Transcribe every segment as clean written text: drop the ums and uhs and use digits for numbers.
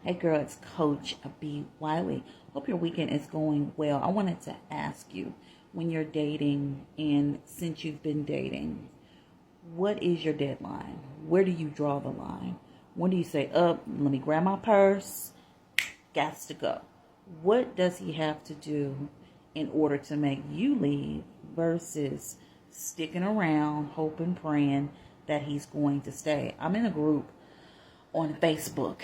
Hey girl, it's Coach B. Wiley. Hope your weekend is going well. I wanted to ask you, when you're dating and since you've been dating, what is your deadline? Where do you draw the line? When do you say, let me grab my purse, gots to go? What does he have to do in order to make you leave versus sticking around, hoping, praying that he's going to stay? I'm in a group on Facebook,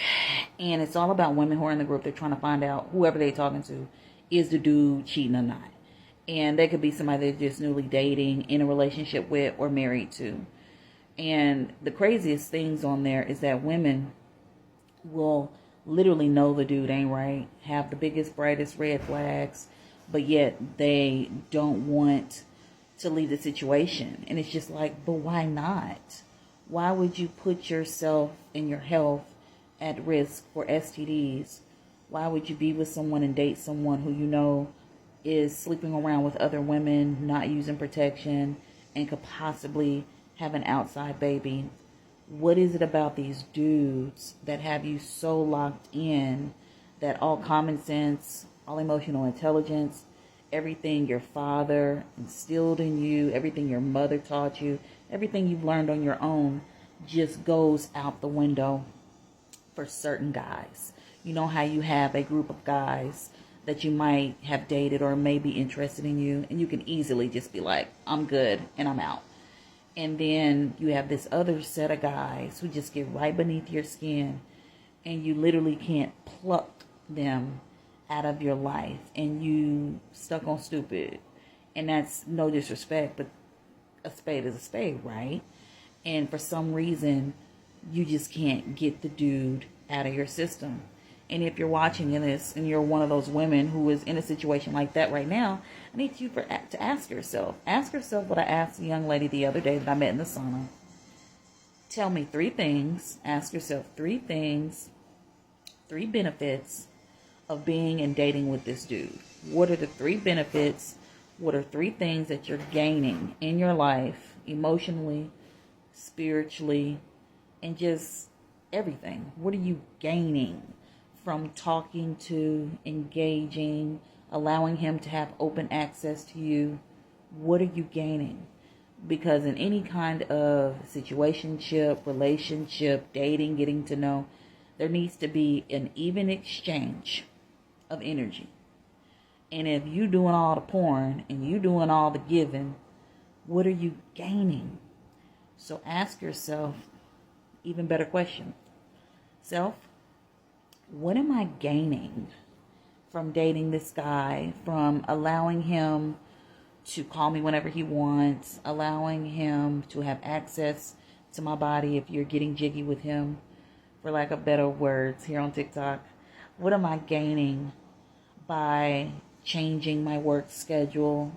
and it's all about women who are in the group. They're trying to find out whoever they're talking to, is the dude cheating or not? And they could be somebody they're just newly dating, in a relationship with, or married to. And the craziest things on there is that women will literally know the dude ain't right, have the biggest, brightest red flags, but yet they don't want to leave the situation. And it's just like, but why not? Why would you put yourself and your health at risk for STDs? Why would you be with someone and date someone who you know is sleeping around with other women, not using protection, and could possibly have an outside baby? What is it about these dudes that have you so locked in that all common sense, all emotional intelligence, everything your father instilled in you, everything your mother taught you, everything you've learned on your own just goes out the window for certain guys? You know how you have a group of guys that you might have dated or may be interested in you, and you can easily just be like, I'm good and I'm out. And then you have this other set of guys who just get right beneath your skin, and you literally can't pluck them out of your life, and you stuck on stupid. And that's no disrespect, but a spade is a spade, right? And for some reason, you just can't get the dude out of your system. And if you're watching this and you're one of those women who is in a situation like that right now, I need you to ask yourself. Ask yourself what I asked a young lady the other day that I met in the sauna. Tell me 3 things. Ask yourself 3 things, 3 benefits of being and dating with this dude. What are the 3 benefits? What are 3 things that you're gaining in your life, emotionally, spiritually, and just everything? What are you gaining from talking to, engaging, allowing him to have open access to you? What are you gaining? Because in any kind of situationship, relationship, dating, getting to know, there needs to be an even exchange of energy. And if you doing all the pouring and you doing all the giving, what are you gaining? So ask yourself, even better question, self, what am I gaining from dating this guy, from allowing him to call me whenever he wants, allowing him to have access to my body if you're getting jiggy with him, for lack of better words here on TikTok? What am I gaining by changing my work schedule,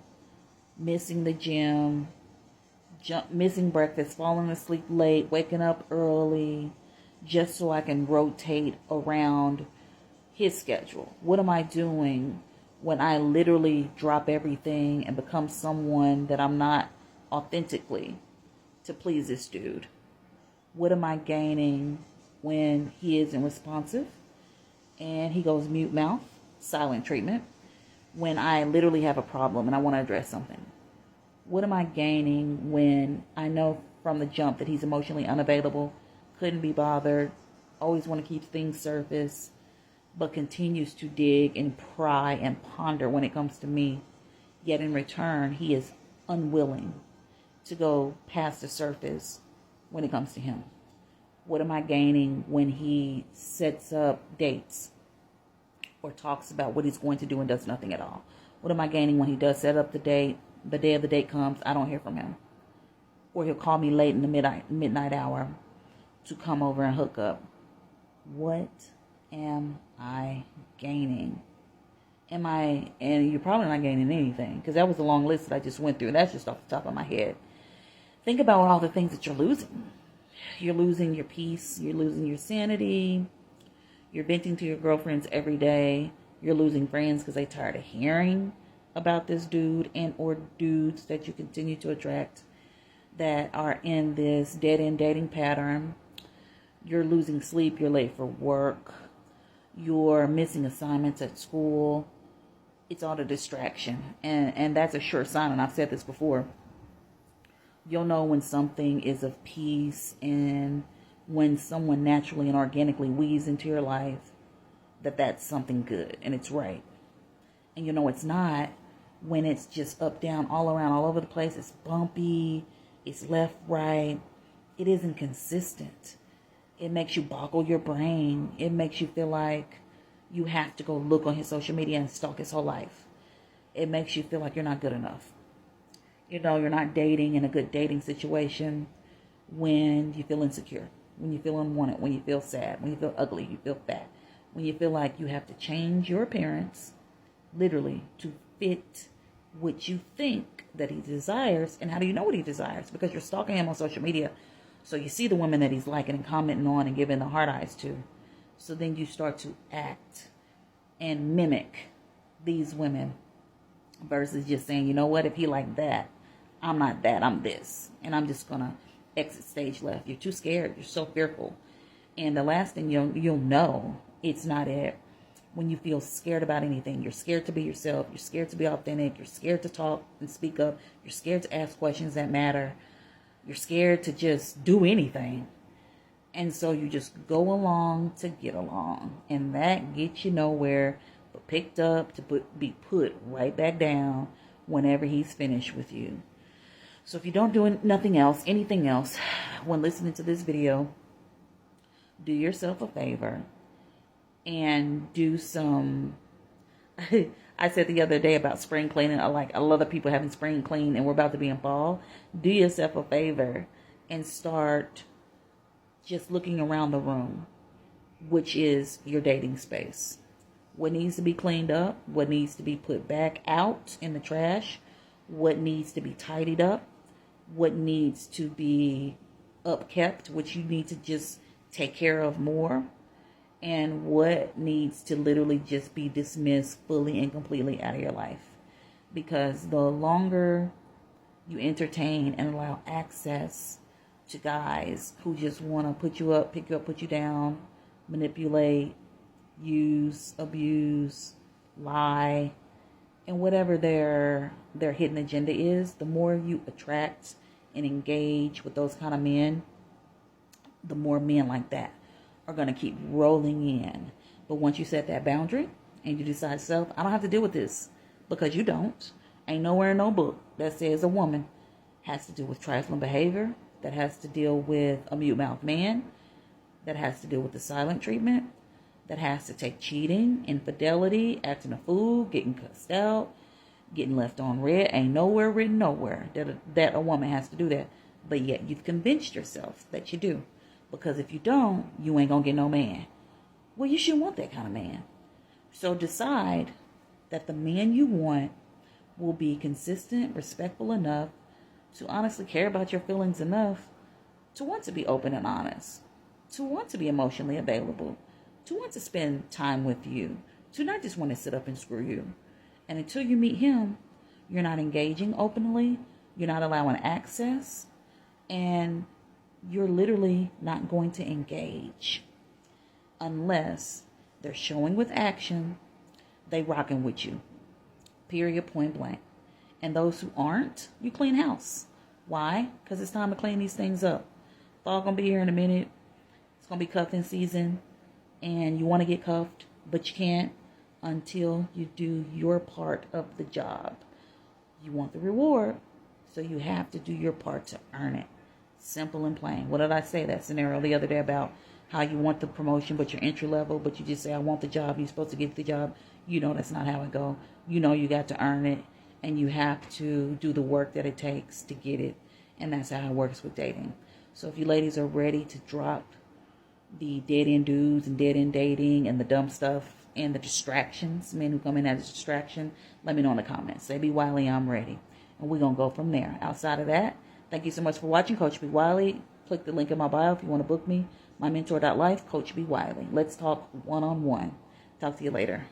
missing the gym, missing breakfast, falling asleep late, waking up early, just so I can rotate around his schedule? What am I doing when I literally drop everything and become someone that I'm not authentically to please this dude? What am I gaining when he isn't responsive and he goes mute mouth, silent treatment, when I literally have a problem and I want to address something? What am I gaining when I know from the jump that he's emotionally unavailable, couldn't be bothered, always want to keep things surface, but continues to dig and pry and ponder when it comes to me, yet in return he is unwilling to go past the surface when it comes to him? What am I gaining when he sets up dates or talks about what he's going to do and does nothing at all? What am I gaining when he does set up the date, the day of the date comes, I don't hear from him? Or he'll call me late in the midnight hour to come over and hook up. What am I gaining? And you're probably not gaining anything, because that was a long list that I just went through. That's just off the top of my head. Think about all the things that you're losing. You're losing your peace. You're losing your sanity. You're venting to your girlfriends every day. You're losing friends because they're tired of hearing about this dude and or dudes that you continue to attract that are in this dead-end dating pattern. You're losing sleep. You're late for work. you're missing assignments at school. It's all the distraction. And that's a sure sign, and I've said this before. You'll know when something is of peace and when someone naturally and organically weaves into your life, that's something good and it's right. And you know it's not when it's just up, down, all around, all over the place. It's bumpy. It's left, right. It isn't consistent. It makes you boggle your brain. It makes you feel like you have to go look on his social media and stalk his whole life. It makes you feel like you're not good enough. You know, you're not dating in a good dating situation when you feel insecure, when you feel unwanted, when you feel sad, when you feel ugly, you feel fat, when you feel like you have to change your appearance, literally, to fit what you think that he desires. And how do you know what he desires? Because you're stalking him on social media. So you see the women that he's liking and commenting on and giving the hard eyes to. So then you start to act and mimic these women versus just saying, you know what, if he like that, I'm not that, I'm this. And I'm just going to exit stage left. You're too scared. You're so fearful. And the last thing you'll know, it's not it. When you feel scared about anything, you're scared to be yourself. You're scared to be authentic. You're scared to talk and speak up. You're scared to ask questions that matter. You're scared to just do anything. And so you just go along to get along. And that gets you nowhere, but picked up to be put right back down whenever he's finished with you. So if you don't do nothing else, anything else, when listening to this video, do yourself a favor and do some... I said the other day about spring cleaning. Like a lot of people having spring clean and we're about to be in fall. Do yourself a favor and start just looking around the room, which is your dating space. What needs to be cleaned up, what needs to be put back out in the trash, what needs to be tidied up, what needs to be upkept, which you need to just take care of more, and what needs to literally just be dismissed fully and completely out of your life. Because the longer you entertain and allow access to guys who just want to put you up, pick you up, put you down, manipulate, use, abuse, lie, and whatever their hidden agenda is, the more you attract and engage with those kind of men, the more men like that are going to keep rolling in. But once you set that boundary and you decide, self, I don't have to deal with this, because you don't. Ain't nowhere in no book that says a woman has to deal with trifling behavior, that has to deal with a mute-mouthed man, that has to deal with the silent treatment, that has to take cheating, infidelity, acting a fool, getting cussed out, getting left on red. Ain't nowhere written nowhere that a woman has to do that. But yet you've convinced yourself that you do. Because if you don't, you ain't going to get no man. Well, you shouldn't want that kind of man. So decide that the man you want will be consistent, respectful enough to honestly care about your feelings enough to want to be open and honest, to want to be emotionally available, to want to spend time with you, to not just want to sit up and screw you. And until you meet him, you're not engaging openly, you're not allowing access, and you're literally not going to engage unless they're showing with action they rocking with you. Period, point blank. And those who aren't, you clean house. Why? Because it's time to clean these things up. Fall gonna be here in a minute. It's gonna be cuffing season, and you want to get cuffed, but you can't until you do your part of the job. You want the reward, so you have to do your part to earn it. Simple and plain. What did I say that scenario the other day about how you want the promotion, but you're entry level, but you just say, I want the job. You're supposed to get the job. You know that's not how it goes. You know you got to earn it, and you have to do the work that it takes to get it. And that's how it works with dating. So if you ladies are ready to drop the dead-end dudes and dead-end dating and the dumb stuff and the distractions, men who come in as a distraction, let me know in the comments. Say, B. Wiley, I'm ready. And we're going to go from there. Outside of that, thank you so much for watching. Coach B. Wiley. Click the link in my bio if you want to book me. My mentor.life, Coach B. Wiley. Let's talk one-on-one. Talk to you later.